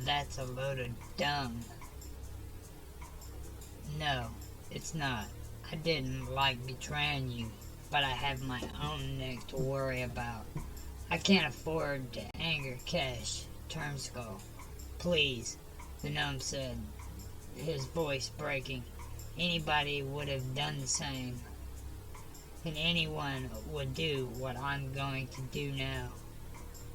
that's a load of dung. No, it's not. I didn't like betraying you, but I have my own neck to worry about. I can't afford to anger Kesh, Turnskull. Please, the gnome said, his voice breaking. Anybody would have done the same. And anyone would do what I'm going to do now.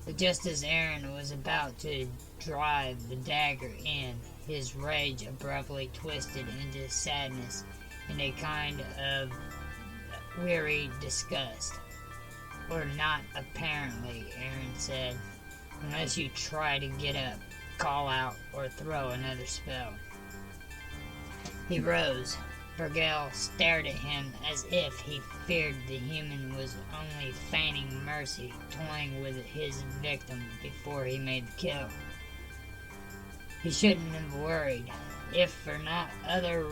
But just as Aaron was about to drive the dagger in, his rage abruptly twisted into sadness and a kind of weary disgust. Or not apparently, Aaron said, unless you try to get up, call out, or throw another spell. He rose. Burgell stared at him as if he feared the human was only feigning mercy, toying with his victim before he made the kill. He shouldn't have worried, if for no other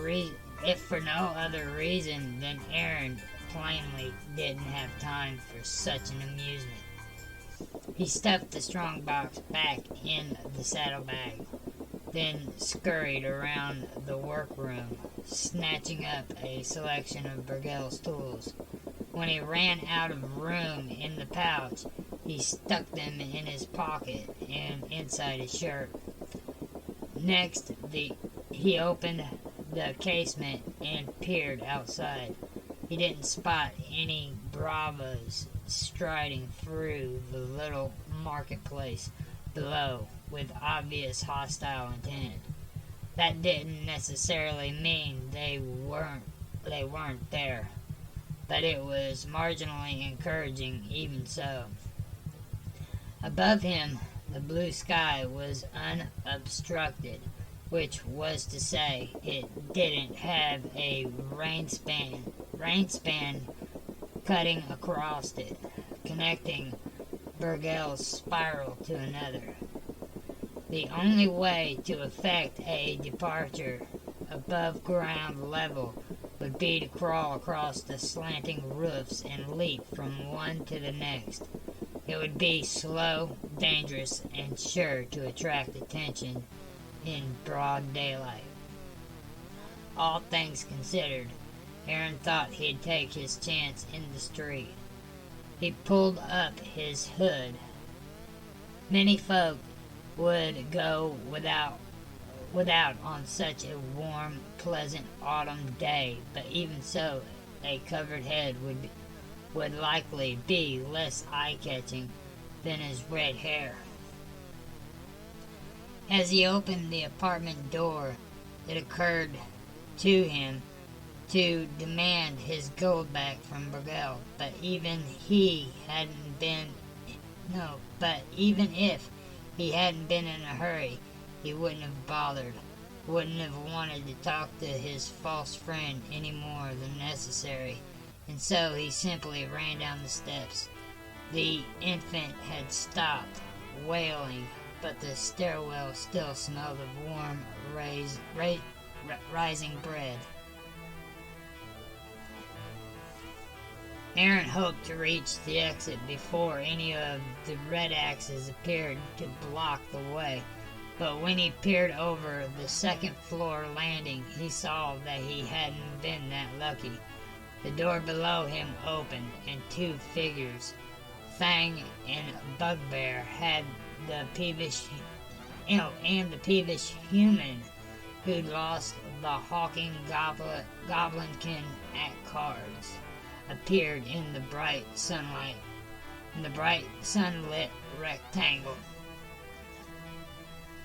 reason than Aaron plainly didn't have time for such an amusement. He stuffed the strongbox back in the saddlebag, then scurried around the workroom, snatching up a selection of Burgell's tools. When he ran out of room in the pouch, he stuck them in his pocket and inside his shirt. Next, he opened the casement and peered outside. He didn't spot any bravos striding through the little marketplace below with obvious hostile intent. That didn't necessarily mean they weren't there, but it was marginally encouraging even so. Above him, the blue sky was unobstructed, which was to say it didn't have a rain span cutting across it, connecting Burgell's spiral to another. The only way to effect a departure above ground level would be to crawl across the slanting roofs and leap from one to the next. It would be slow, dangerous, and sure to attract attention in broad daylight. All things considered, Aaron thought he'd take his chance in the street. He pulled up his hood. Many folk would go without on such a warm, pleasant autumn day, but even so, a covered head would likely be less eye-catching than his red hair. As he opened the apartment door, it occurred to him to demand his gold back from Burgell, but even if he hadn't been in a hurry, he wouldn't have bothered, wouldn't have wanted to talk to his false friend any more than necessary, and so he simply ran down the steps. The infant had stopped wailing, but the stairwell still smelled of warm, rising bread. Aaron hoped to reach the exit before any of the red axes appeared to block the way, but when he peered over the second-floor landing, he saw that he hadn't been that lucky. The door below him opened, and two figures, Fang and Bugbear, had the peevish human who'd lost the hawking goblinkin at cards, appeared in the bright sunlit rectangle.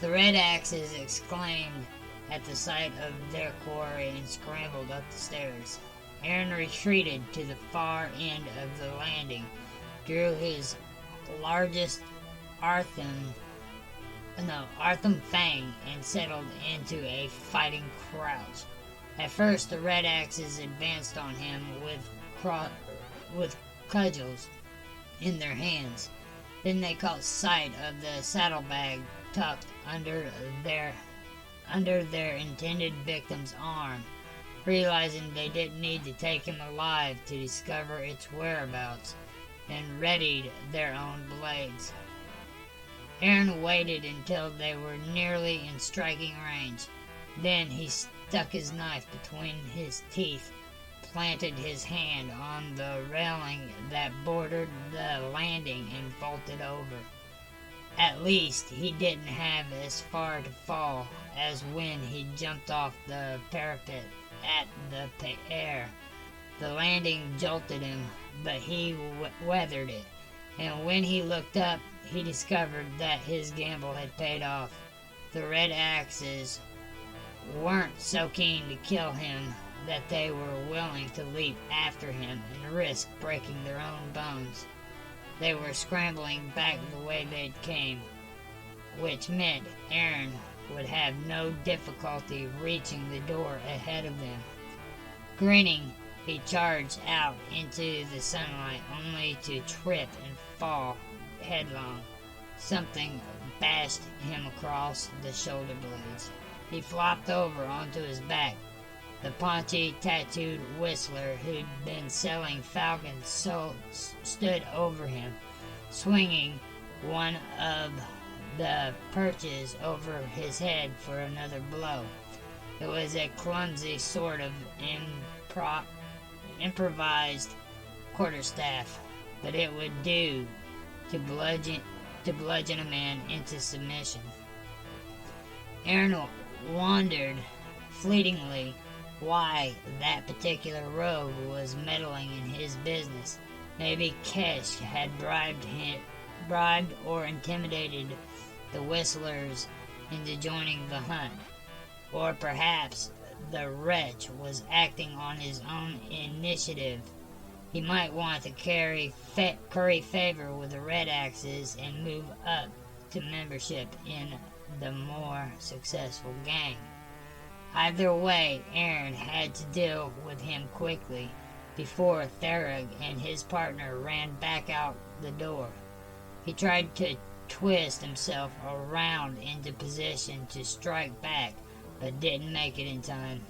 The red axes exclaimed at the sight of their quarry and scrambled up the stairs. Aaron retreated to the far end of the landing, drew his largest Artham Fang, and settled into a fighting crouch. At first, the red axes advanced on him with cudgels in their hands. Then they caught sight of the saddlebag tucked under their intended victim's arm. Realizing they didn't need to take him alive to discover its whereabouts, and readied their own blades. Aaron waited until they were nearly in striking range. Then he stuck his knife between his teeth, planted his hand on the railing that bordered the landing, and vaulted over. At least he didn't have as far to fall as when he jumped off the parapet at the air. The landing jolted him, but he weathered it, and when he looked up, he discovered that his gamble had paid off. The red axes weren't so keen to kill him that they were willing to leap after him and risk breaking their own bones. They were scrambling back the way they'd came, which meant Aaron would have no difficulty reaching the door ahead of them. Grinning, he charged out into the sunlight, only to trip and fall headlong. Something bashed him across the shoulder blades. He flopped over onto his back. The paunchy, tattooed whistler who'd been selling falcons stood over him, swinging one of the perches over his head for another blow. It was a clumsy sort of improvised quarterstaff, but it would do to bludgeon a man into submission. Aaron wondered fleetingly why that particular rogue was meddling in his business. Maybe Kesh had bribed or intimidated the whistlers into joining the hunt, or perhaps the wretch was acting on his own initiative. He might want to curry favor with the Red Axes and move up to membership in the more successful gang. Either way, Aaron had to deal with him quickly before Tharug and his partner ran back out the door. He tried to twist himself around into position to strike back, but didn't make it in time.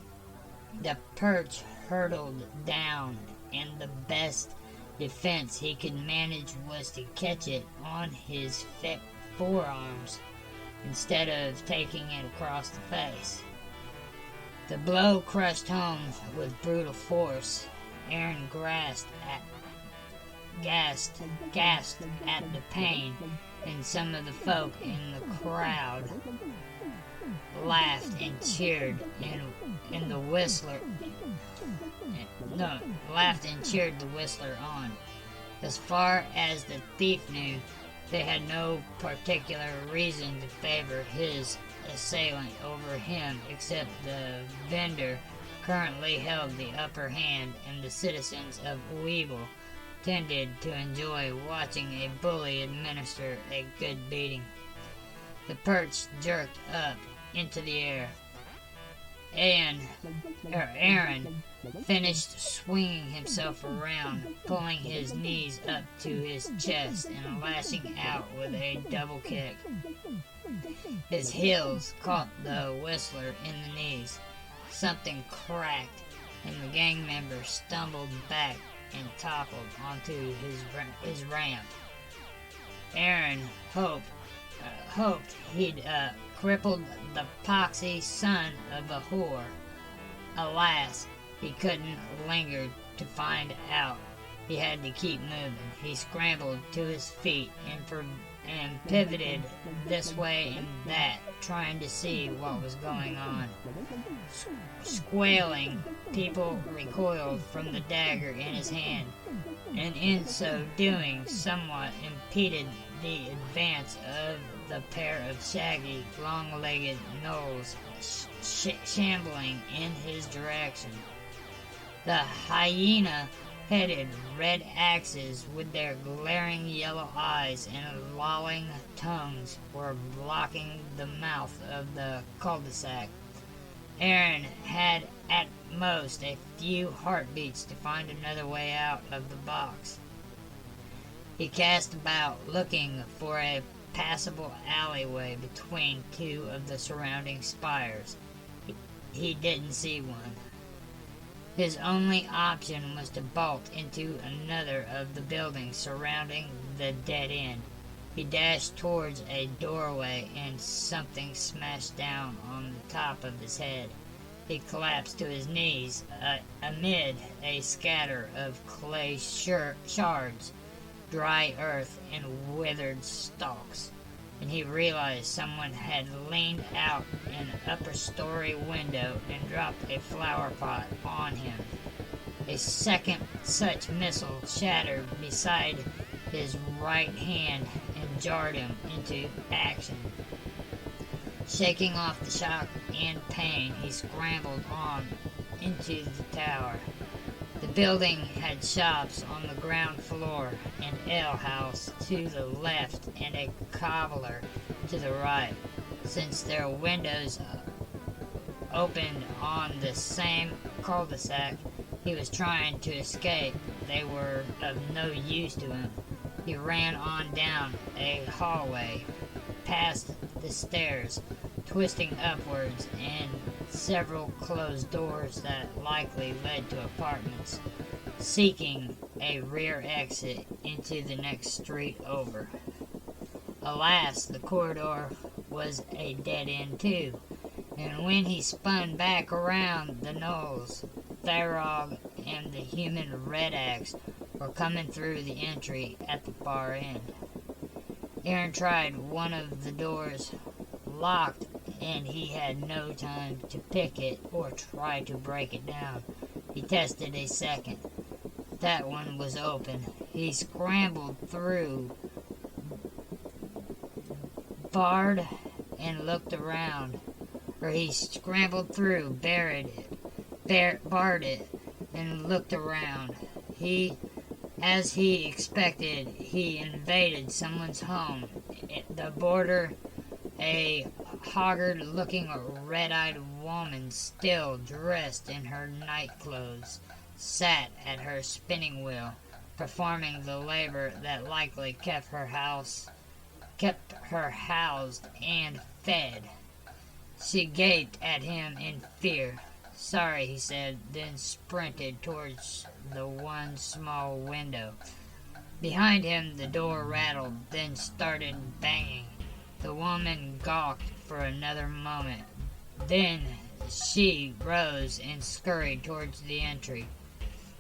The perch hurtled down, and the best defense he could manage was to catch it on his forearms instead of taking it across the face. The blow crushed home with brutal force. Aaron gasped at the pain, and some of the folk in the crowd laughed and cheered, and the whistler on. As far as the thief knew, they had no particular reason to favor his assailant over him, except the vendor currently held the upper hand, and the citizens of Weevil tended to enjoy watching a bully administer a good beating. The perch jerked up into the air. Aaron finished swinging himself around, pulling his knees up to his chest and lashing out with a double kick. His heels caught the whistler in the knees. Something cracked, and the gang member stumbled back and toppled onto his ramp. Aaron hoped he'd crippled the poxy son of a whore. Alas, he couldn't linger to find out. He had to keep moving. He scrambled to his feet and pivoted this way and that, trying to see what was going on. Squealing, people recoiled from the dagger in his hand, and in so doing somewhat impeded the advance of the pair of shaggy, long-legged gnolls shambling in his direction. The hyena-headed red axes with their glaring yellow eyes and lolling tongues were blocking the mouth of the cul-de-sac. Aaron had at most a few heartbeats to find another way out of the box. He cast about, looking for a passable alleyway between two of the surrounding spires. He didn't see one. His only option was to bolt into another of the buildings surrounding the dead end. He dashed towards a doorway and something smashed down on the top of his head. He collapsed to his knees amid a scatter of clay shards, dry earth, and withered stalks, and he realized someone had leaned out an upper-story window and dropped a flower pot on him. A second such missile shattered beside his right hand and jarred him into action. Shaking off the shock and pain, he scrambled on into the tower. The building had shops on the ground floor, an alehouse to the left, and a cobbler to the right. Since their windows opened on the same cul-de-sac, he was trying to escape. They were of no use to him. He ran on down a hallway, past the stairs, twisting upwards, and several closed doors that likely led to apartments, seeking a rear exit into the next street over. Alas, the corridor was a dead end too, and when he spun back around the knolls, Tharog and the human Red Axe were coming through the entry at the far end. Aaron tried one of the doors, locked, and he had no time to pick it or try to break it down. He tested a second. That one was open. He scrambled through, barred and looked around. Or he scrambled through, barred it, and looked around. As he expected, he invaded someone's home. The boarder, a haggard-looking, red-eyed woman, still dressed in her night clothes, sat at her spinning wheel, performing the labor that likely kept her housed and fed. She gaped at him in fear. "Sorry," he said, then sprinted towards the one small window. Behind him the door rattled, then started banging. The woman gawked for another moment. Then she rose and scurried towards the entry.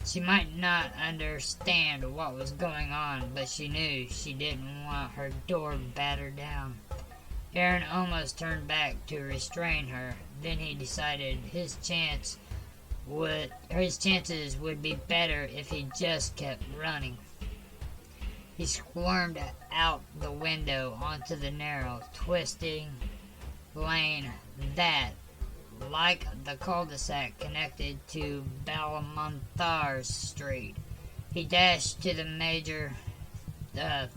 She might not understand what was going on, but she knew she didn't want her door battered down. Aaron almost turned back to restrain her. Then he decided his chances would be better if he just kept running. He squirmed out the window onto the narrow, twisting lane that, like the cul-de-sac, connected to Balmonthar Street. He dashed to the major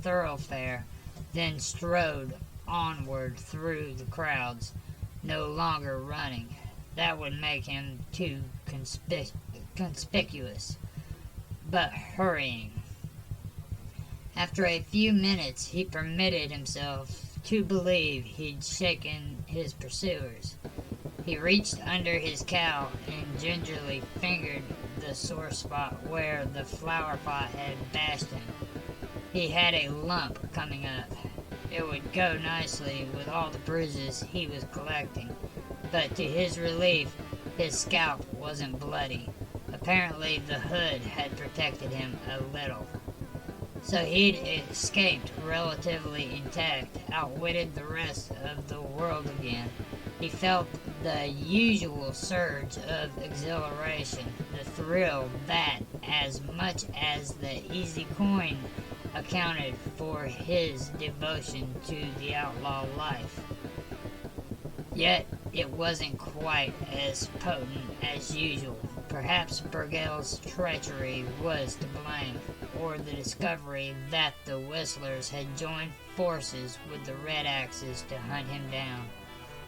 thoroughfare, then strode onward through the crowds, no longer running. That would make him too conspicuous, but hurrying. After a few minutes, he permitted himself to believe he'd shaken his pursuers. He reached under his cowl and gingerly fingered the sore spot where the flower pot had bashed him. He had a lump coming up. It would go nicely with all the bruises he was collecting, but to his relief, his scalp wasn't bloody. Apparently the hood had protected him a little. So he'd escaped relatively intact, outwitted the rest of the world again. He felt the usual surge of exhilaration, the thrill that, as much as the easy coin, accounted for his devotion to the outlaw life. Yet it wasn't quite as potent as usual. Perhaps Burgell's treachery was to blame, or the discovery that the Whistlers had joined forces with the Red Axes to hunt him down,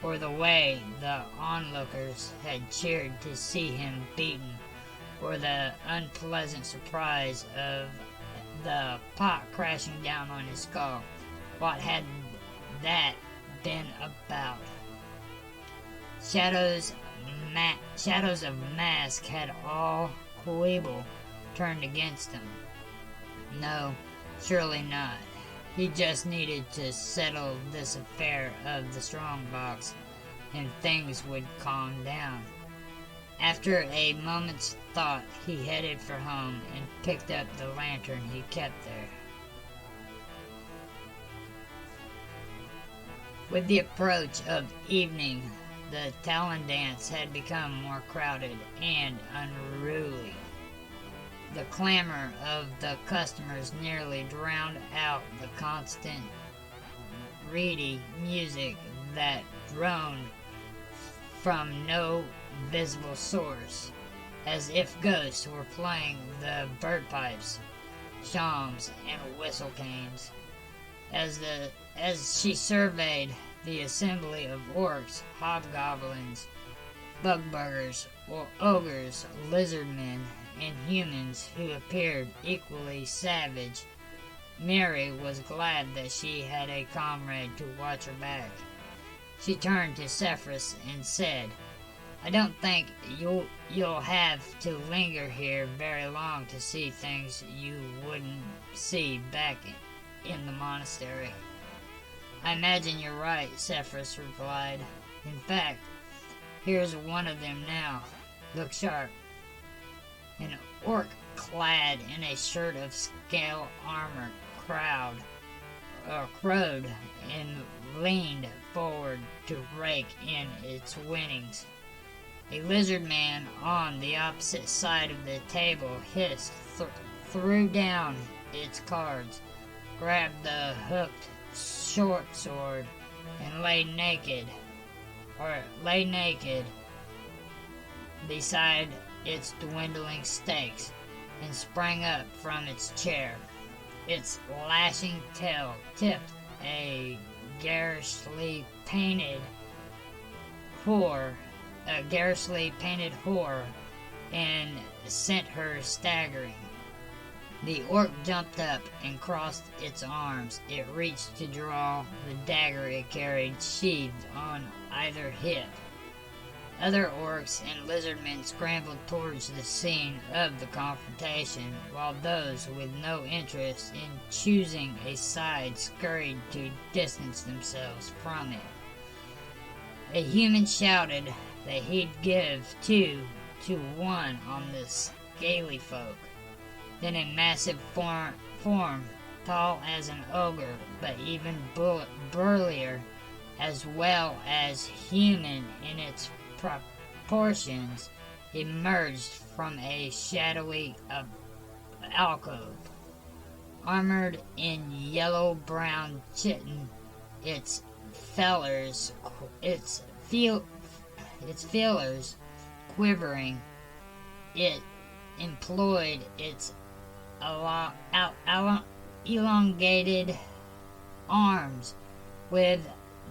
or the way the onlookers had cheered to see him beaten, or the unpleasant surprise of the pot crashing down on his skull. What had that been about? Shadows of Mask had all Queeble turned against him. No, surely not. He just needed to settle this affair of the strongbox, and things would calm down. After a moment's thought, he headed for home and picked up the lantern he kept there. With the approach of evening, the Talon dance had become more crowded and unruly. The clamor of the customers nearly drowned out the constant, reedy music that droned from no visible source, as if ghosts were playing the birdpipes, shawms, and whistle canes. As she surveyed the assembly of orcs, hobgoblins, bugbuggers, ogres, lizardmen, and humans who appeared equally savage, Mary was glad that she had a comrade to watch her back. She turned to Zephyrus and said, "I don't think you'll have to linger here very long to see things you wouldn't see back in the monastery." "I imagine you're right," Zephyrus replied. "In fact, here's one of them now. Look sharp." An orc clad in a shirt of scale armor crowed and leaned forward to rake in its winnings. A lizard man on the opposite side of the table hissed, threw down its cards, grabbed the hooked short sword, and lay naked beside its dwindling stakes, and sprang up from its chair. Its lashing tail tipped a garishly painted whore, and sent her staggering. The orc jumped up and crossed its arms. It reached to draw the dagger it carried sheathed on either hip. Other orcs and lizardmen scrambled towards the scene of the confrontation, while those with no interest in choosing a side scurried to distance themselves from it. A human shouted that he'd give 2 to 1 on the scaly folk. Then a massive form, tall as an ogre, but even burlier, as well as human in its proportions, emerged from a shadowy alcove. Armored in yellow-brown chitin, its feelers quivering, it employed its elongated arms with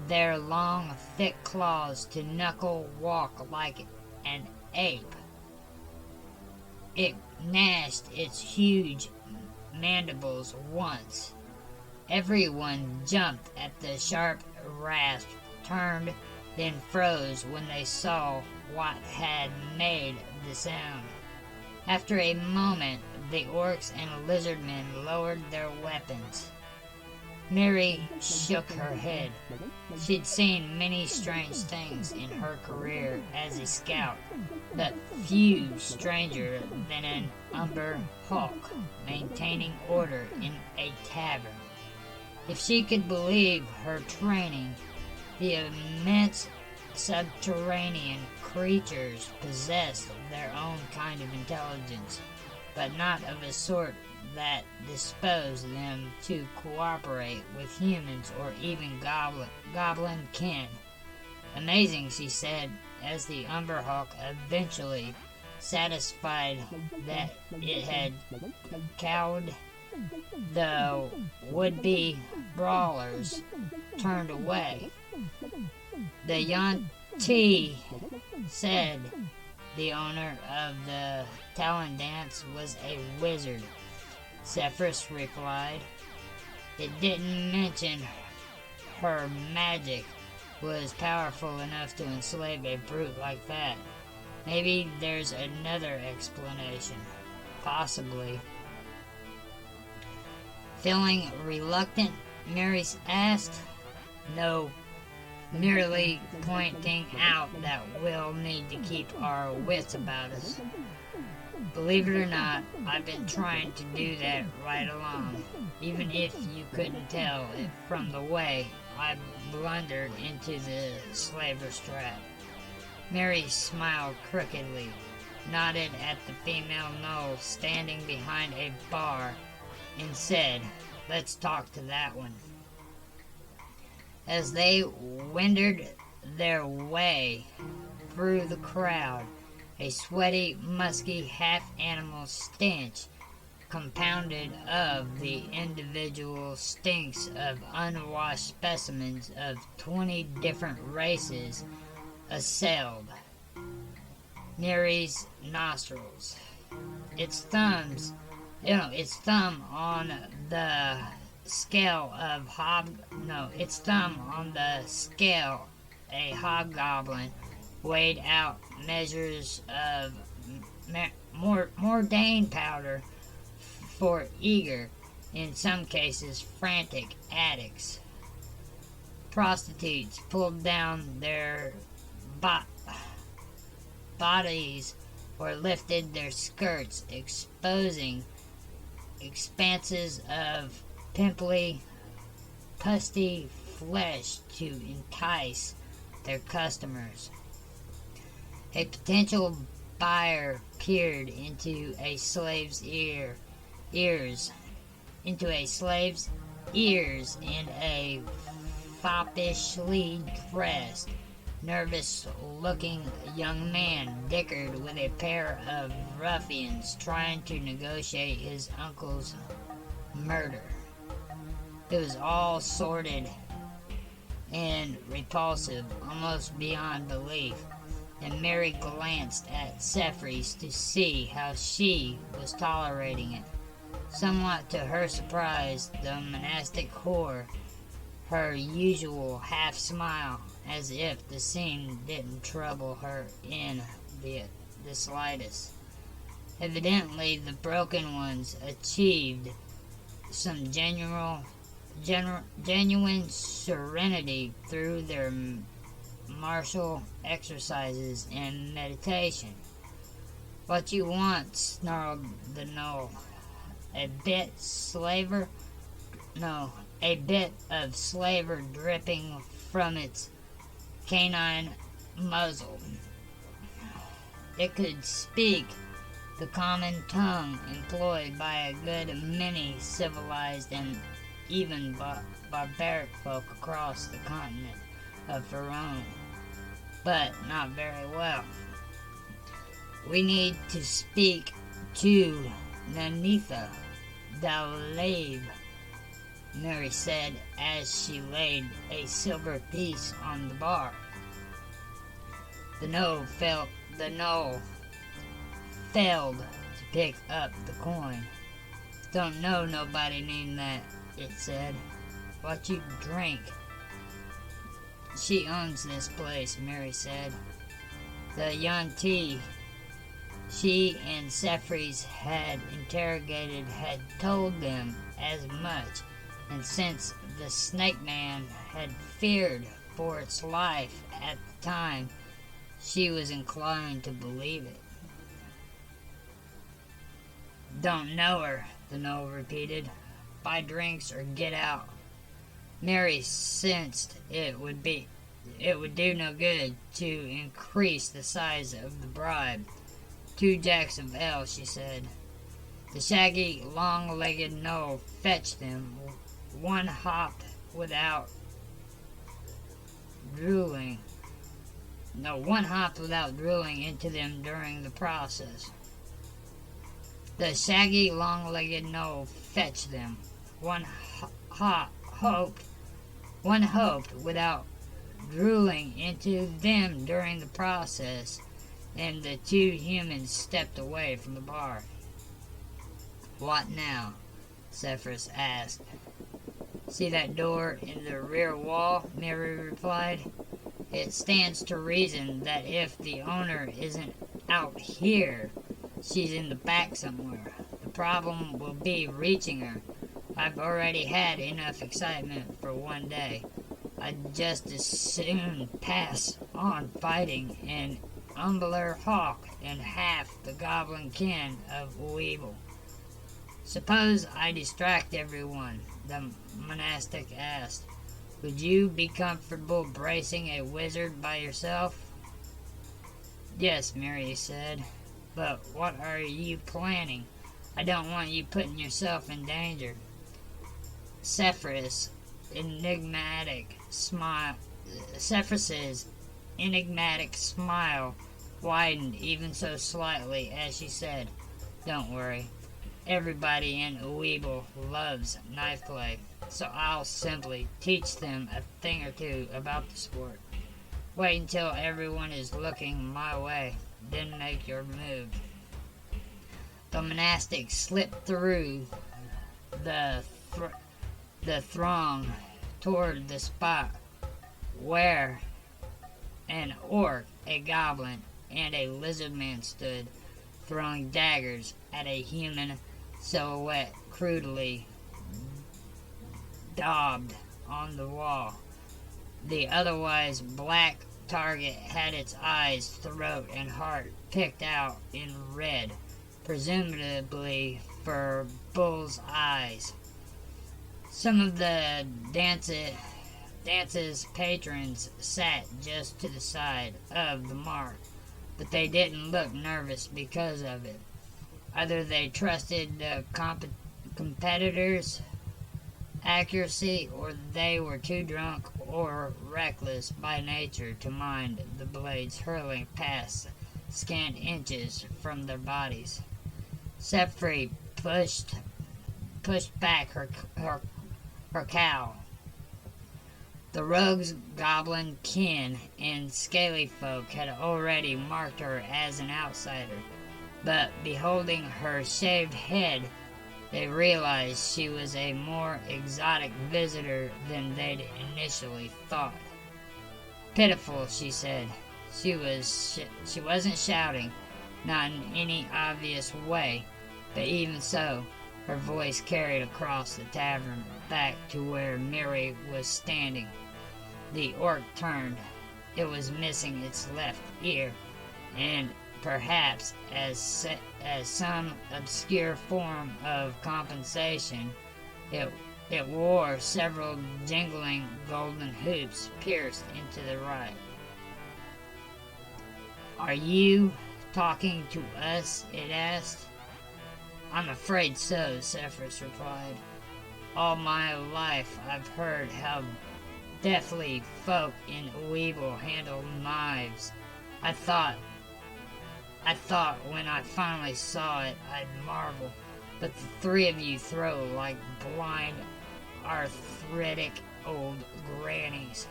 their long, thick claws to knuckle walk like an ape. It gnashed its huge mandibles once. Everyone jumped at the sharp rasp, turned, then froze when they saw what had made the sound. After a moment, the orcs and lizardmen lowered their weapons. Mary shook her head. She'd seen many strange things in her career as a scout, but few stranger than an umber hawk maintaining order in a tavern. If she could believe her training, the immense subterranean creatures possessed their own kind of intelligence, but not of a sort that disposed them to cooperate with humans or even goblin kin. "Amazing," she said, as the Umberhawk, eventually satisfied that it had cowed the would-be brawlers, turned away. "The Yuan-Ti said the owner of the Talon dance was a wizard," Zephyrus replied. "It didn't mention her magic was powerful enough to enslave a brute like that. Maybe there's another explanation. Possibly." Feeling reluctant Mary asked. No, merely pointing out that we'll need to keep our wits about us. Believe it or not, I've been trying to do that right along, even if you couldn't tell it from the way I blundered into the slaver's trap. Mary smiled crookedly, nodded at the female gnoll standing behind a bar, and said, "Let's talk to that one." As they wended their way through the crowd, a sweaty, musky, half-animal stench, compounded of the individual stinks of unwashed specimens of 20 different races, assailed Mary's nostrils. Its thumb on the scale a hobgoblin weighed out measures of Mordain powder for eager, in some cases frantic, addicts. Prostitutes pulled down their bodies or lifted their skirts, exposing expanses of pimply, pusty flesh to entice their customers. A potential buyer peered into a slave's ears in a foppishly dressed, nervous-looking young man dickered with a pair of ruffians trying to negotiate his uncle's murder. It was all sordid and repulsive, almost beyond belief, and Mary glanced at Cephres to see how she was tolerating it. Somewhat to her surprise, the monastic whore, her usual half-smile, as if the scene didn't trouble her in the slightest. Evidently, the broken ones achieved some genuine serenity through their martial exercises and meditation. "What you want?" snarled the gnoll. A bit of slaver dripping from its canine muzzle. It could speak the common tongue employed by a good many civilized and even barbaric folk across the continent of Pharaoh, but not very well. "We need to speak to Nanitha Dalave," Mary said as she laid a silver piece on the bar. The gnoll failed to pick up the coin. "Don't know nobody named that," it said. "What you drink?" "She owns this place," Mary said. The Yuan-Ti she and Cephres had interrogated had told them as much, and since the Snake Man had feared for its life at the time, she was inclined to believe it. "Don't know her," the gnoll repeated. "Buy drinks or get out." Mary sensed it would do no good to increase the size of the bribe. "2 jacks of ale," she said. The shaggy, long-legged gnoll fetched them. One hopped without drooling into them during the process. The shaggy, long-legged gnoll fetched them. One hoped without drooling into them during the process, and the 2 humans stepped away from the bar. "What now?" Cephres asked. "See that door in the rear wall?" Mary replied. "It stands to reason that if the owner isn't out here, she's in the back somewhere. The problem will be reaching her. I've already had enough excitement for one day. I'd just as soon pass on fighting an umbler hawk and half the goblin kin of Weevil. Suppose I distract everyone, the monastic asked. Would you be comfortable bracing a wizard by yourself? Yes, Mary said. But what are you planning? I don't want you putting yourself in danger. Zephyrus's enigmatic smile widened even so slightly as she said, Don't worry. Everybody in Weeble loves knife play, so I'll simply teach them a thing or two about the sport. Wait until everyone is looking my way, then make your move. The monastic slipped through the throng toward the spot where an orc, a goblin, and a lizard man stood, throwing daggers at a human silhouette crudely daubed on the wall. The otherwise black target had its eyes, throat, and heart picked out in red, presumably for bull's eyes. Some of the dance's patrons sat just to the side of the mark, but they didn't look nervous because of it. Either they trusted the competitors' accuracy, or they were too drunk or reckless by nature to mind the blades hurling past scant inches from their bodies. Sephrey pushed back her cowl. The rogue's goblin kin and scaly folk had already marked her as an outsider, but beholding her shaved head, they realized she was a more exotic visitor than they'd initially thought. Pitiful, she said. She wasn't shouting, not in any obvious way, but even so, her voice carried across the tavern back to where Mary was standing. The orc turned. It was missing its left ear, and perhaps as some obscure form of compensation, it wore several jingling golden hoops pierced into the right. Are you talking to us? It asked. I'm afraid so, Zephyrus replied. All my life I've heard how deftly folk in Weevil handle knives. I thought when I finally saw it, I'd marvel, but the three of you throw like blind, arthritic old grannies.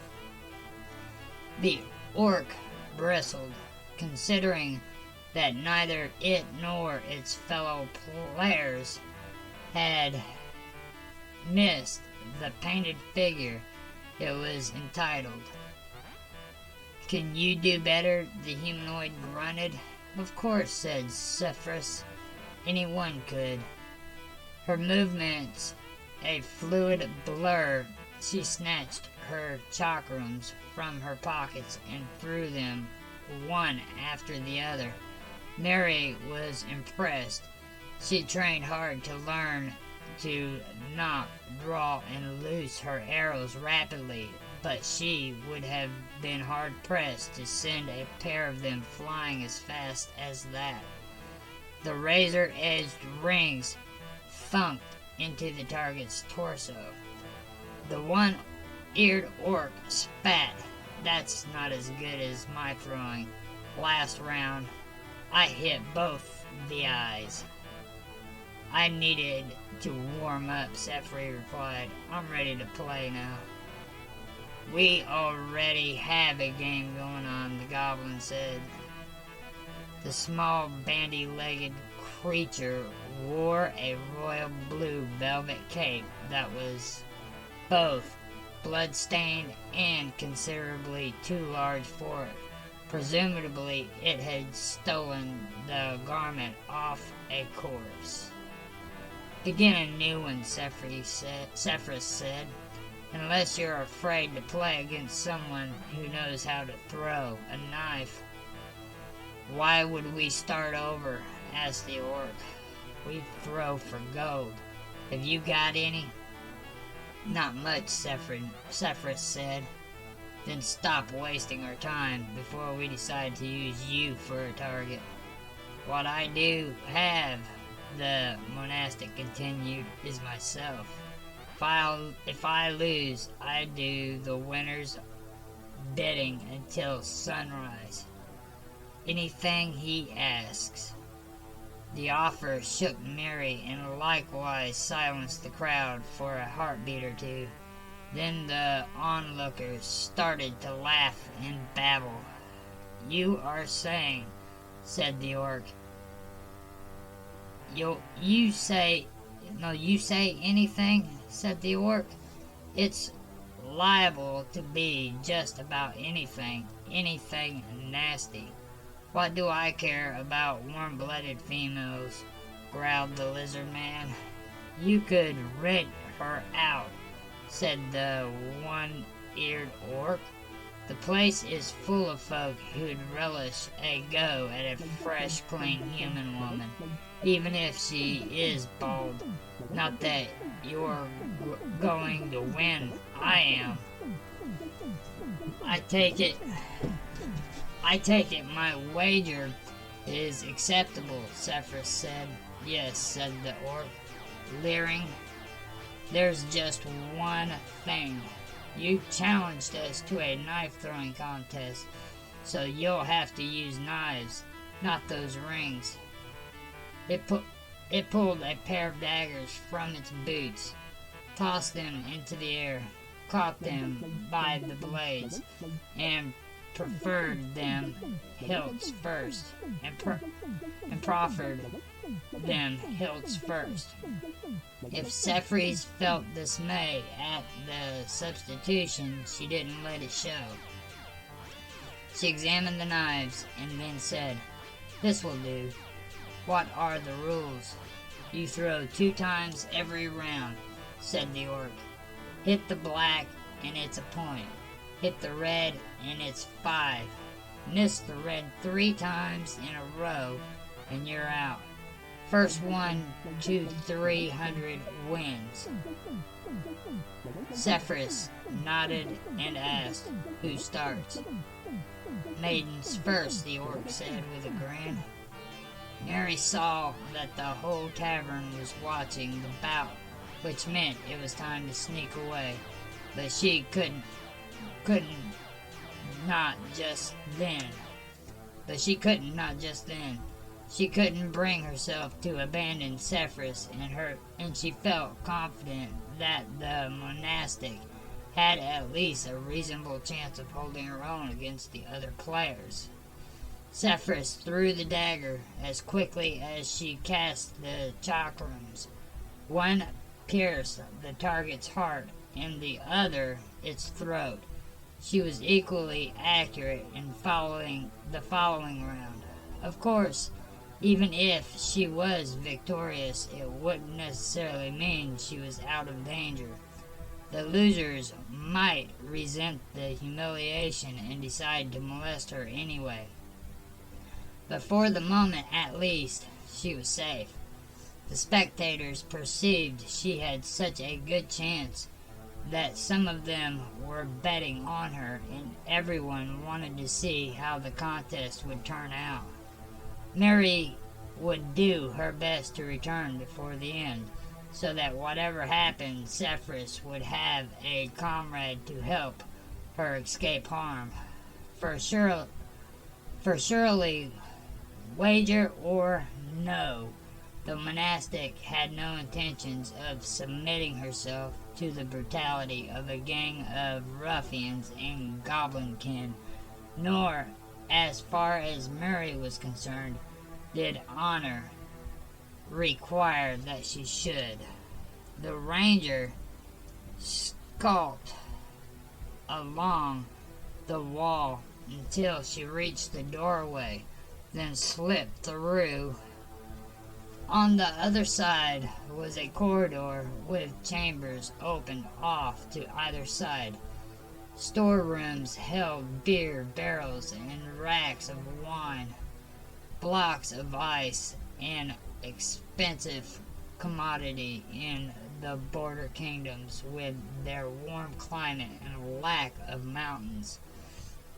The orc bristled, considering that neither it nor its fellow players had missed the painted figure it was entitled. Can you do better? The humanoid grunted. Of course, said Zephyrus. Anyone could. Her movements a fluid blur, she snatched her chakrams from her pockets and threw them one after the other. Mary was impressed. She trained hard to learn to knock, draw, and loose her arrows rapidly, but she would have been hard-pressed to send a pair of them flying as fast as that. The razor-edged rings thunked into the target's torso. The one-eared orc spat. That's not as good as my throwing. Last round, I hit both the eyes. I needed to warm up, Zephyrus replied. I'm ready to play now. We already have a game going on, the goblin said. The small, bandy-legged creature wore a royal blue velvet cape that was both blood-stained and considerably too large for it. Presumably, it had stolen the garment off a corpse. Begin a new one, Cephas said. Unless you're afraid to play against someone who knows how to throw a knife. Why would we start over? Asked the orc. We throw for gold. Have you got any? Not much, Cephas said. Then stop wasting our time before we decide to use you for a target. What I do have, the monastic continued, is myself. If I lose, I do the winner's bidding until sunrise. Anything he asks. The offer shook Mary and likewise silenced the crowd for a heartbeat or two. Then the onlookers started to laugh and babble. You are saying, said the orc. You say anything, said the orc. It's liable to be just about anything nasty. What do I care about warm-blooded females, growled the lizard man. You could rid her out, said the one-eared orc. The place is full of folk who'd relish a go at a fresh, clean human woman, even if she is bald. Not that you're going to win. I am. I take it my wager is acceptable, Cephas said. Yes, said the orc, leering. There's just one thing. You challenged us to a knife-throwing contest, so you'll have to use knives, not those rings. It pulled a pair of daggers from its boots, tossed them into the air, caught them by the blades, and preferred them hilts first, and proffered them hilts first. If Cephas felt dismay at the substitution, she didn't let it show. She examined the knives and then said, This will do. What are the rules? You throw 2 times every round, said the orc. Hit the black and it's a point. Hit the red and it's 5. Miss the red 3 times in a row and you're out. First 1 to 300 wins. Cephas nodded and asked, Who starts? Maidens first, the orc said with a grin. Mary saw that the whole tavern was watching the bout, which meant it was time to sneak away. But she couldn't not just then. She couldn't bring herself to abandon Cephas, and she felt confident that the monastic had at least a reasonable chance of holding her own against the other players. Cephas threw the dagger as quickly as she cast the chakrams. One pierced the target's heart and the other its throat. She was equally accurate in the following round. Of course, even if she was victorious, it wouldn't necessarily mean she was out of danger. The losers might resent the humiliation and decide to molest her anyway. But for the moment, at least, she was safe. The spectators perceived she had such a good chance that some of them were betting on her, and everyone wanted to see how the contest would turn out. Mary would do her best to return before the end, so that whatever happened, Cephas would have a comrade to help her escape harm. For surely, wager or no, the monastic had no intentions of submitting herself to the brutality of a gang of ruffians and goblinkin, nor, as far as Mary was concerned, did honor require that she should. The ranger skulked along the wall until she reached the doorway, then slipped through On the other side was a corridor with chambers opened off to either side. Storerooms held beer barrels and racks of wine, blocks of ice, and expensive commodity in the border kingdoms with their warm climate and lack of mountains,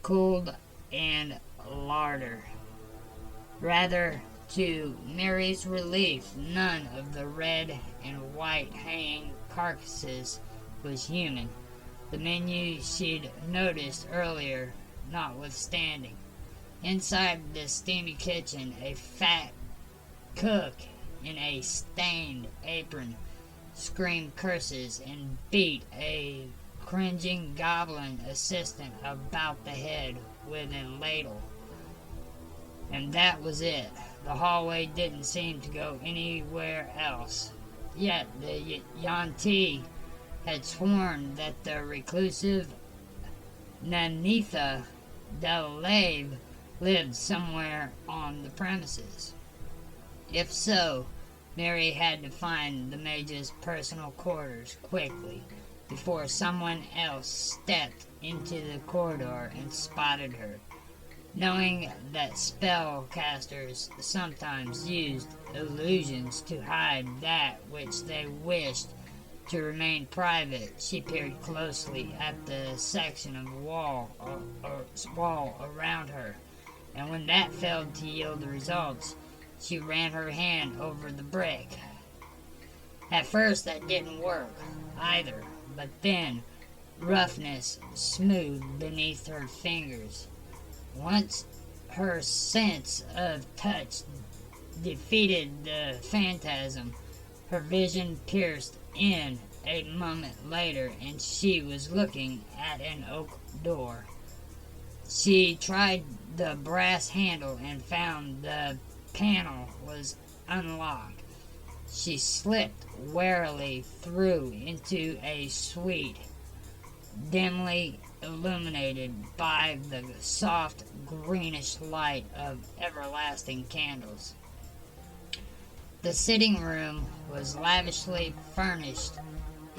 cooled and larder. Rather, to Mary's relief, none of the red and white hanging carcasses was human, the menu she'd noticed earlier notwithstanding. Inside the steamy kitchen, a fat cook in a stained apron screamed curses and beat a cringing goblin assistant about the head with a ladle. And that was it. The hallway didn't seem to go anywhere else. Yet the Yanti had sworn that the reclusive Nanitha Delave lived somewhere on the premises. If so, Mary had to find the mage's personal quarters quickly before someone else stepped into the corridor and spotted her. Knowing that spellcasters sometimes used illusions to hide that which they wished to remain private, she peered closely at the section of wall around her, and when that failed to yield the results, she ran her hand over the brick. At first that didn't work either, but then roughness smoothed beneath her fingers. Once her sense of touch defeated the phantasm, her vision pierced in a moment later, and she was looking at an oak door. She tried the brass handle and found the panel was unlocked. She slipped warily through into a suite dimly illuminated by the soft greenish light of everlasting candles. The sitting room was lavishly furnished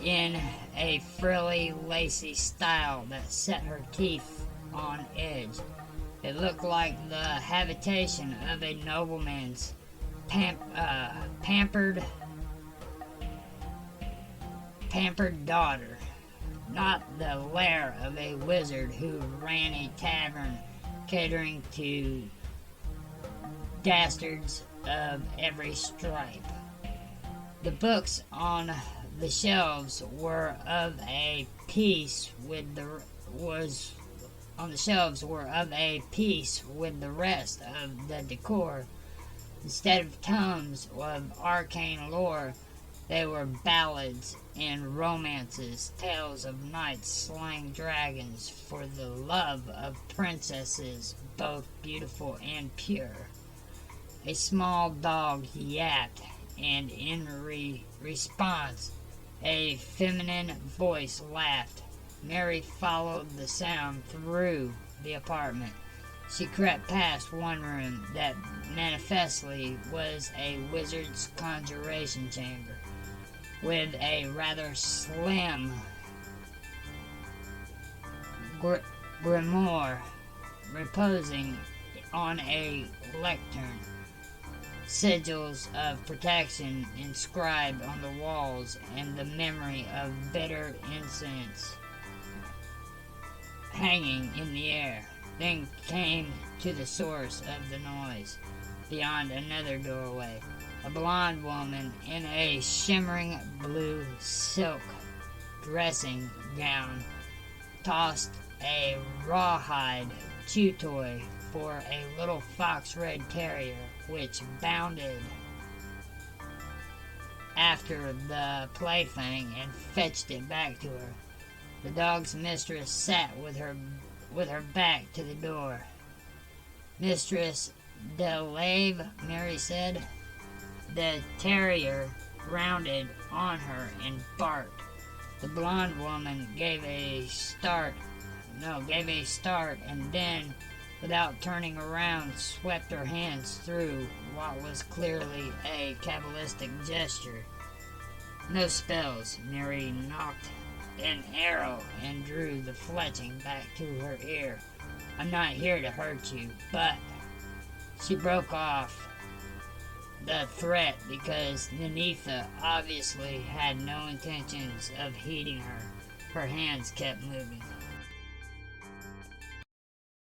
in a frilly, lacy style that set her teeth on edge. It looked like the habitation of a nobleman's pampered daughter, not the lair of a wizard who ran a tavern catering to dastards of every stripe. The books on the shelves were of a piece with the rest of the decor. Instead of tomes of arcane lore, they were ballads and romances, tales of knights slaying dragons for the love of princesses both beautiful and pure. A small dog yapped, and in response, a feminine voice laughed. Mary followed the sound through the apartment. She crept past one room that manifestly was a wizard's conjuration chamber, with a rather slim grimoire reposing on a lectern, sigils of protection inscribed on the walls, and the memory of bitter incense hanging in the air. Then came to the source of the noise, beyond another doorway. A blonde woman in a shimmering blue silk dressing gown tossed a rawhide chew toy for a little fox-red terrier, which bounded after the plaything and fetched it back to her. The dog's mistress sat with her back to the door. "Mistress Delave," Mary said. The terrier rounded on her and barked. The blonde woman gave a start, and then without turning around, swept her hands through what was clearly a cabalistic gesture. No spells. Mary knocked an arrow and drew the fletching back to her ear. I'm not here to hurt you, but... She broke off the threat because Nanitha obviously had no intentions of heeding her. Her hands kept moving.